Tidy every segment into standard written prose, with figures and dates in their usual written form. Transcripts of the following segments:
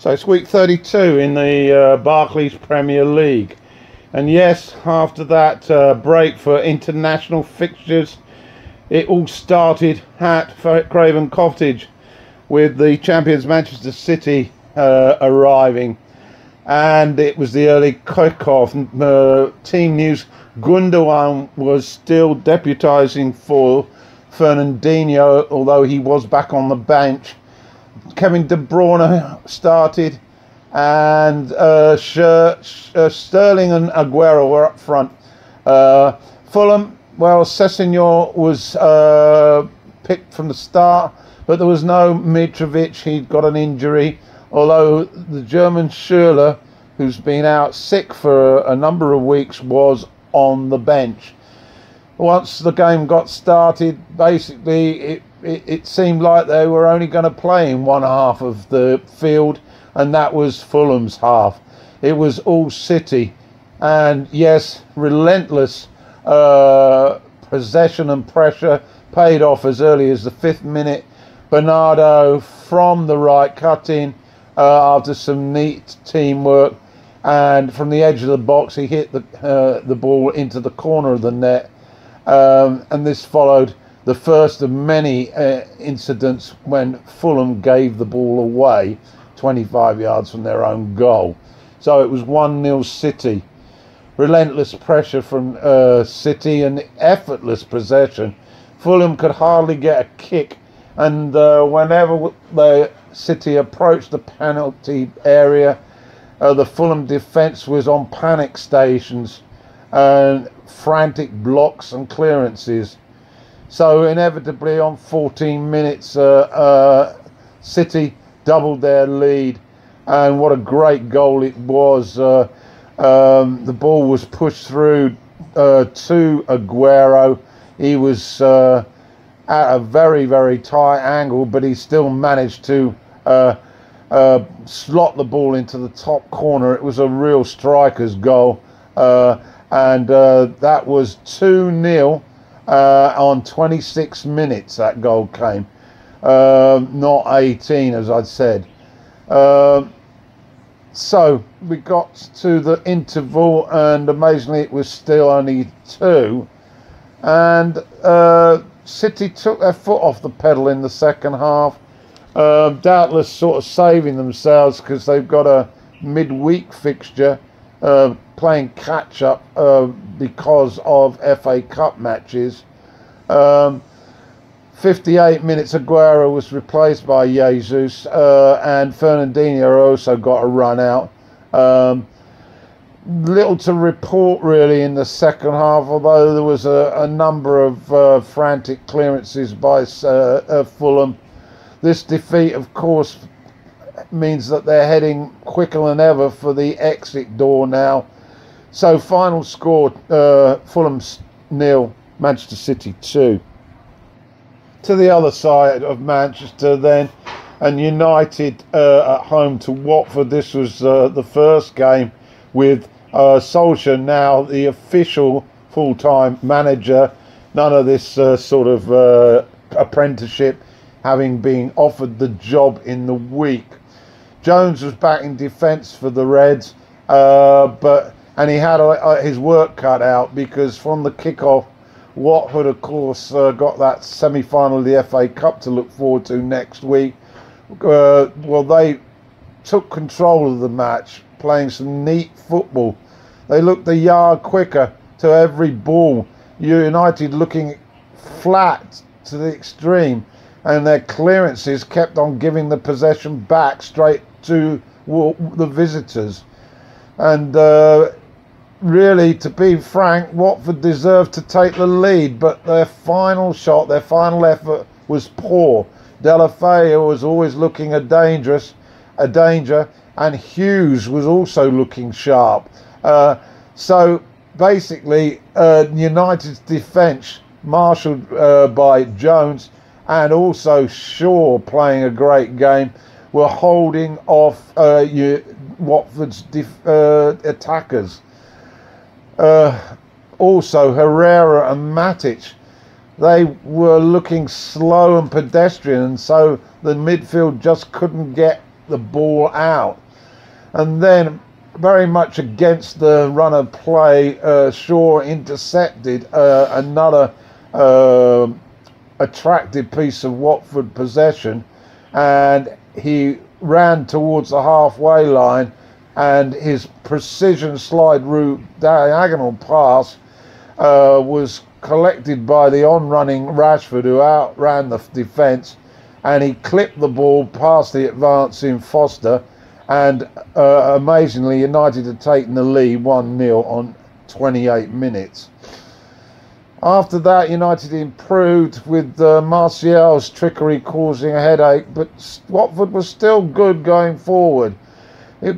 So it's week 32 in the Barclays Premier League. And yes, after that break for international fixtures, it all started at Craven Cottage with the champions Manchester City arriving. And it was the early kick-off. Team news, Gundogan was still deputising for Fernandinho, although he was back on the bench. Kevin De Bruyne started, and Sterling and Aguero were up front. Fulham, well, Sessegnon was picked from the start, but there was no Mitrovic. He'd got an injury, although the German Schürrle, who's been out sick for a number of weeks, was on the bench. Once the game got started, basically it seemed like they were only going to play in one half of the field, and that was Fulham's half. It was all City, and yes, relentless possession and pressure paid off as early as the 5th minute. Bernardo from the right cut in after some neat teamwork, and from the edge of the box he hit the ball into the corner of the net. And this followed the first of many incidents when Fulham gave the ball away 25 yards from their own goal. So it was 1-0 City. Relentless pressure from City and effortless possession. Fulham could hardly get a kick, and whenever the City approached the penalty area, the Fulham defence was on panic stations and frantic blocks and clearances. So inevitably on 14 minutes City doubled their lead, and what a great goal it was. The ball was pushed through to Aguero. He was at a very, very tight angle, but he still managed to slot the ball into the top corner. It was a real striker's goal. And that was 2-0 on 26 minutes. That goal came, not 18, as I'd said. So we got to the interval, and amazingly it was still only 2. And City took their foot off the pedal in the second half, doubtless sort of saving themselves because they've got a midweek fixture, playing catch-up because of FA Cup matches. 58 minutes, Aguero was replaced by Jesus, and Fernandinho also got a run out. Little to report really in the second half, although there was a number of frantic clearances by Fulham. This defeat, of course, means that they're heading quicker than ever for the exit door now. So final score, Fulham 0, Manchester City 2. To the other side of Manchester then, and United at home to Watford. This was the first game with Solskjaer now the official full-time manager. None of this sort of apprenticeship, having been offered the job in the week. Jones was back in defence for the Reds, and he had his work cut out, because from the kick-off, Watford, of course, got that semi-final of the FA Cup to look forward to next week. Well, they took control of the match, playing some neat football. They looked a yard quicker to every ball. United looking flat to the extreme, and their clearances kept on giving the possession back straight to the visitors. And really, to be frank, Watford deserved to take the lead, but their final shot, their final effort was poor. Deulofeu was always looking a danger, and Hughes was also looking sharp. So basically, United's defence, marshalled by Jones and also Shaw playing a great game, were holding off Watford's attackers. Also Herrera and Matic, they were looking slow and pedestrian, and so the midfield just couldn't get the ball out. And then, very much against the run of play, Shaw intercepted another attractive piece of Watford possession, and he ran towards the halfway line, and his precision slide route diagonal pass was collected by the on-running Rashford, who outran the defence, and he clipped the ball past the advancing Foster, and amazingly United had taken the lead 1-0 on 28 minutes. After that, United improved with Martial's trickery causing a headache, but Watford was still good going forward.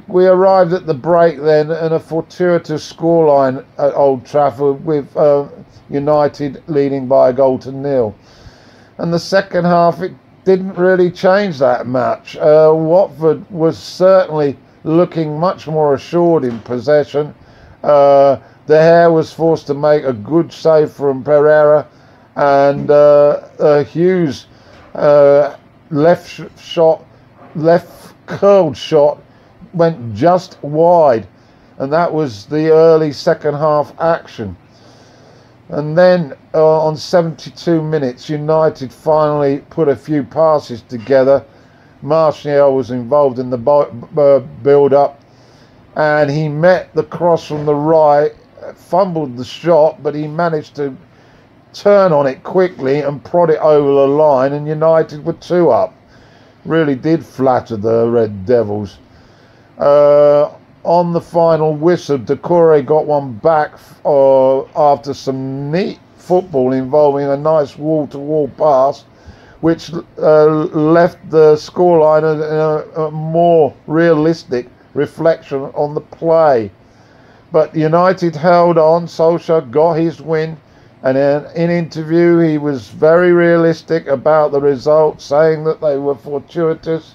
We arrived at the break then, and a fortuitous scoreline at Old Trafford, with United leading by 1-0. And the second half, it didn't really change that much. Watford was certainly looking much more assured in possession. De Gea was forced to make a good save from Pereira, and Hughes' left curled shot went just wide, and that was the early second half action. And then on 72 minutes, United finally put a few passes together. Martial was involved in the build-up, and he met the cross from the right, fumbled the shot, but he managed to turn on it quickly and prod it over the line, and United were 2 up. Really did flatter the Red Devils. On the final whistle, Doucouré got one back after some neat football involving a nice wall-to-wall pass, which left the scoreline a more realistic reflection on the play. But United held on. Solskjaer got his win, and in interview he was very realistic about the result, saying that they were fortuitous.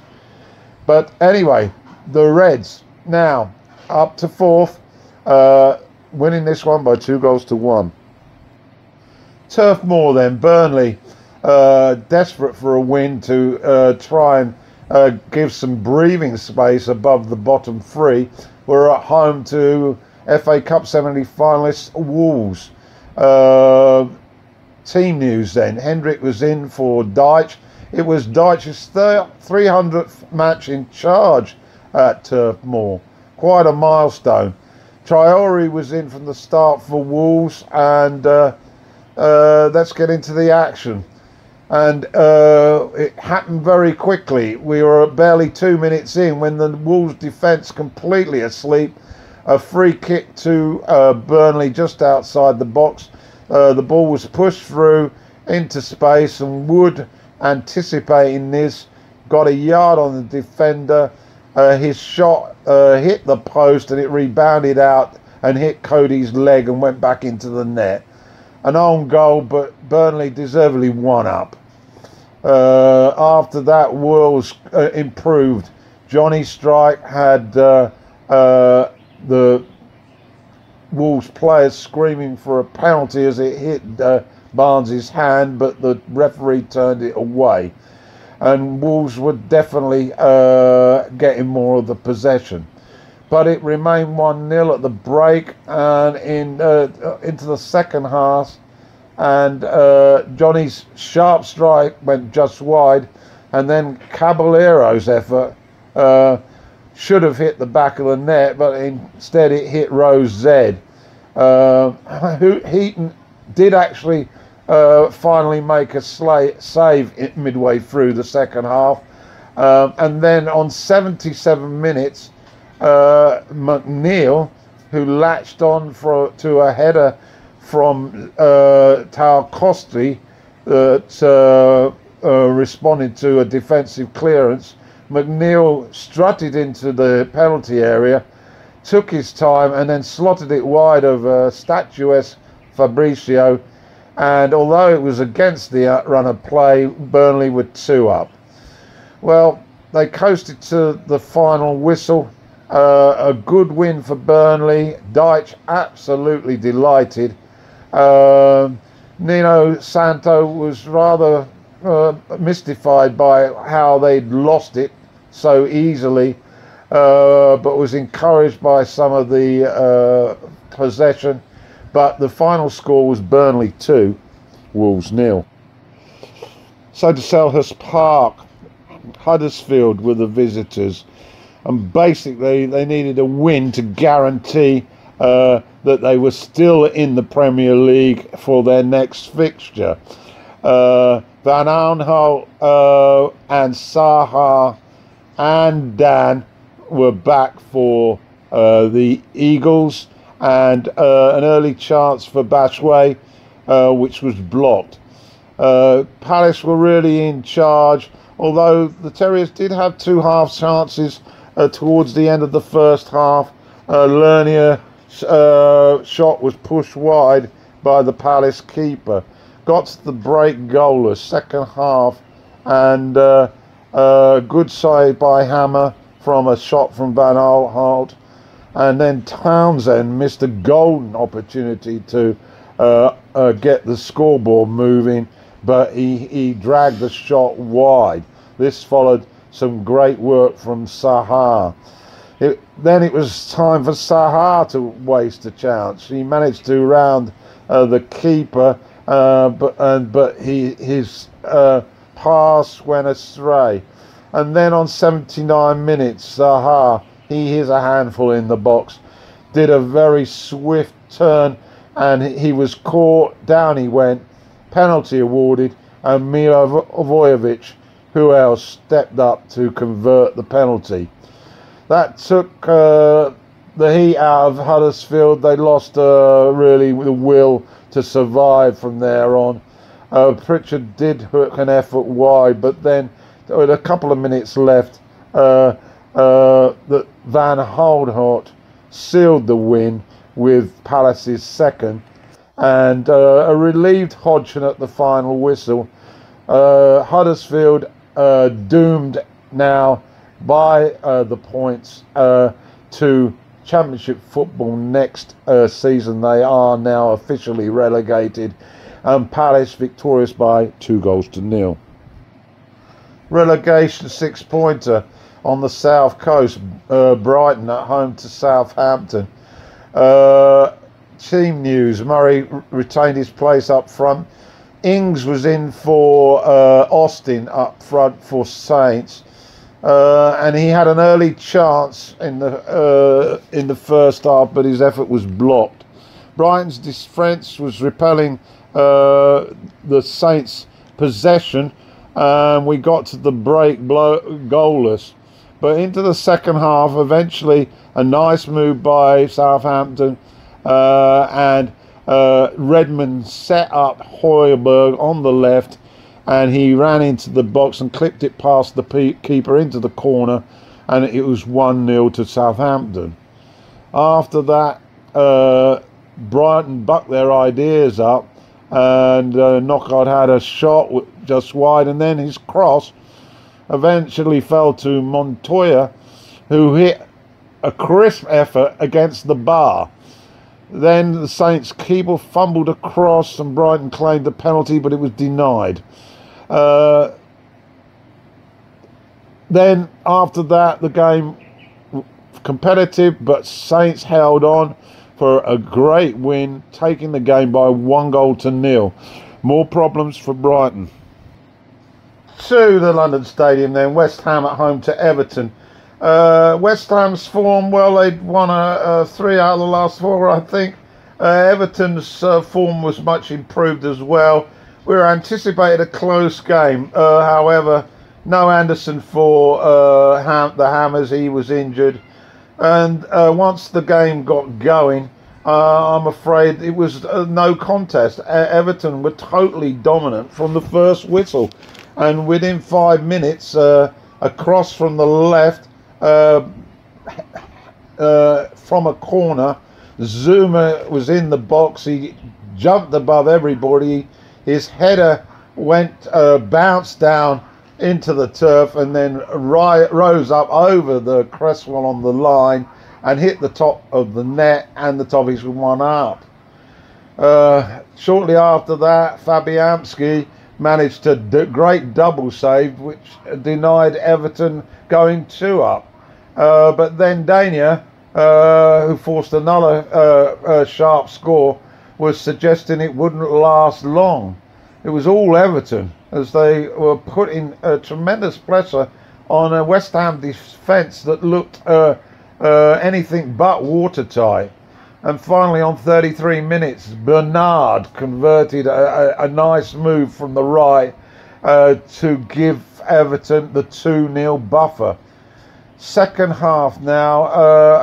But anyway, the Reds now up to 4th, winning this one by 2-1. Turf Moor then, Burnley, desperate for a win to try and give some breathing space above the bottom 3. We're at home to FA Cup semi-finalists Wolves. Team news then, Hendrick was in for Deitch. It was Deitch's 300th match in charge at Turf Moor. Quite a milestone. Traore was in from the start for Wolves, and let's get into the action. And it happened very quickly. We were barely 2 minutes in when the Wolves defence completely asleep. A free kick to Burnley just outside the box. The ball was pushed through into space, and Wood, anticipating this, got a yard on the defender. His shot hit the post, and it rebounded out and hit Cody's leg and went back into the net. An own goal, but Burnley deservedly 1 up. After that, Wolves improved. Johnny Strike had the Wolves players screaming for a penalty as it hit Barnes' hand, but the referee turned it away. And Wolves were definitely getting more of the possession. But it remained 1-0 at the break, and into the second half, and Johnny's sharp strike went just wide, and then Caballero's effort should have hit the back of the net, but instead it hit row Z. Heaton did actually finally make a save midway through the second half, and then on 77 minutes, McNeil, who latched on to a header from Tarkowski that responded to a defensive clearance. McNeil strutted into the penalty area, took his time, and then slotted it wide of statuesque Fabricio. And although it was against the run of play, Burnley were 2 up. Well, they coasted to the final whistle. A good win for Burnley. Deitch absolutely delighted. Nino Santo was rather mystified by how they'd lost it so easily, but was encouraged by some of the possession. But the final score was Burnley 2, Wolves 0. So to Selhurst Park, Huddersfield were the visitors, and basically they needed a win to guarantee that they were still in the Premier League for their next fixture. Van Aanholt and Saha and Dan were back for the Eagles, and an early chance for Bashway, which was blocked. Palace were really in charge, although the Terriers did have two half chances towards the end of the first half. Lernier shot was pushed wide by the Palace keeper. Got to the break goalless second half, and good save by Hammer from a shot from Van Aanholt, and then Townsend missed a golden opportunity to get the scoreboard moving, but he dragged the shot wide. This followed some great work from Saha. Then it was time for Saha to waste a chance. He managed to round the keeper, but his pass went astray. And then on 79 minutes, Saha, he is a handful in the box, did a very swift turn, and he was caught. Down he went, penalty awarded, and Milivojevic, who else, stepped up to convert the penalty. That took the heat out of Huddersfield. They lost really the will to survive from there on. Pritchard did hook an effort wide, but then with a couple of minutes left, that Van Aanholt sealed the win with Palace's second, and a relieved Hodgson at the final whistle. Huddersfield doomed now by the points to Championship football next season. They are now officially relegated, and Palace victorious by 2-0. Relegation 6-pointer on the south coast. Brighton at home to Southampton. Team news: Murray retained his place up front. Ings was in for Austin up front for Saints, and he had an early chance in the first half, but his effort was blocked. Brighton's defence was repelling the Saints' possession, and we got to the break goalless. But into the second half, eventually a nice move by Southampton, and Redmond set up Højbjerg on the left, and he ran into the box and clipped it past the keeper into the corner, and it was 1-0 to Southampton. After that, Brighton bucked their ideas up, and Knockout had a shot just wide, and then his cross eventually fell to Montoya, who hit a crisp effort against the bar. Then the Saints keeper fumbled across, and Brighton claimed the penalty, but it was denied. Then after that, the game competitive, but Saints held on for a great win, taking the game by 1-0. More problems for Brighton. To the London Stadium then, West Ham at home to Everton. West Ham's form, well, they'd won 3 out of the last 4, I think. Everton's form was much improved as well. We were anticipating a close game. However, no Anderson for the Hammers. He was injured. And once the game got going, I'm afraid it was no contest. Everton were totally dominant from the first whistle. And within 5 minutes, a cross from the left from a corner. Zuma was in the box. He jumped above everybody. His header bounced down into the turf, and then rose up over the Cresswell on the line and hit the top of the net, and the Toffees were 1 up. Shortly after that, Fabianski managed to great double save, which denied Everton going 2 up. But then Dania, who forced another sharp score, was suggesting it wouldn't last long. It was all Everton, as they were putting tremendous pressure on a West Ham defence that looked anything but watertight. And finally, on 33 minutes, Bernard converted a nice move from the right to give Everton the 2-0 buffer. Second half now,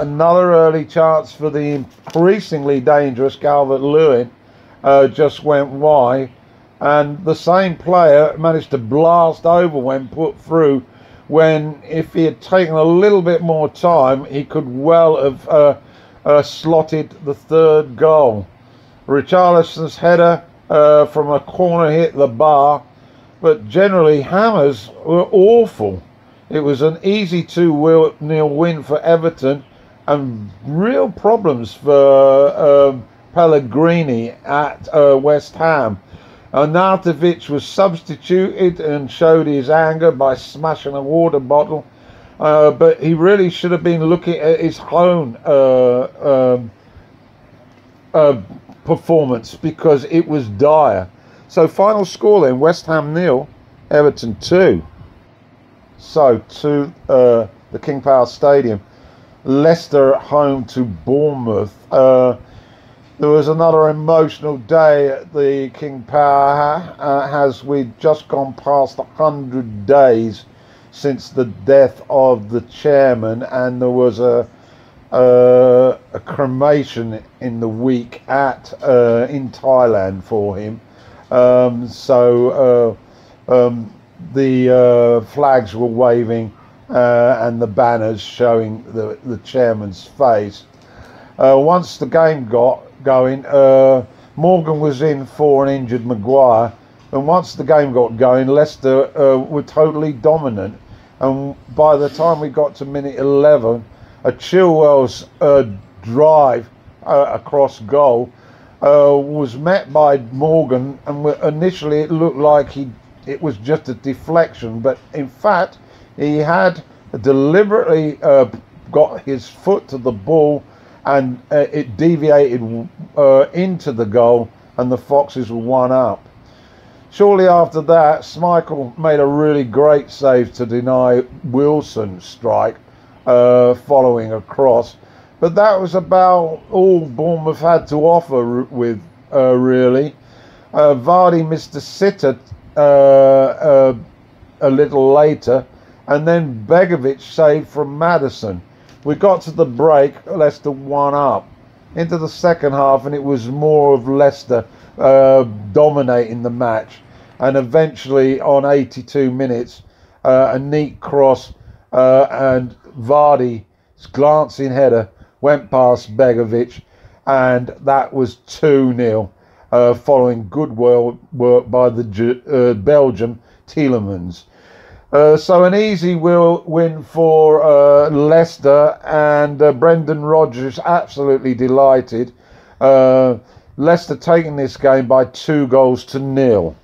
another early chance for the increasingly dangerous Calvert-Lewin just went wide, and the same player managed to blast over when put through, when if he had taken a little bit more time, he could well have slotted the third goal. Richarlison's header from a corner hit the bar, but generally Hammers were awful. It was an easy 2-0 win for Everton, and real problems for Pellegrini at West Ham. Arnautovic was substituted and showed his anger by smashing a water bottle, but he really should have been looking at his own performance, because it was dire. So final score then, West Ham 0, Everton 2. So to the King Power Stadium, Leicester at home to Bournemouth. There was another emotional day at the King Power, as we'd just gone past 100 days since the death of the chairman, and there was a cremation in the week in Thailand for him. The flags were waving and the banners showing the chairman's face. Once the game got going, Morgan was in for an injured Maguire, and once the game got going, Leicester were totally dominant. And by the time we got to minute 11, a Chilwell's drive across goal was met by Morgan, and initially it looked like it was just a deflection, but in fact he had deliberately got his foot to the ball, and it deviated into the goal, and the Foxes were 1 up. Shortly after that, Schmeichel made a really great save to deny Wilson's strike following a cross, but that was about all Bournemouth had to offer with really. Vardy missed a sitter a little later, and then Begovic saved from Maddison. We got to the break, Leicester 1 up. Into the second half, and it was more of Leicester dominating the match. And eventually, on 82 minutes, a neat cross and Vardy's glancing header went past Begovic, and that was 2-0. Following good work by the Belgium Tielemans. So an easy win for Leicester, and Brendan Rodgers absolutely delighted. Leicester taking this game by 2-0.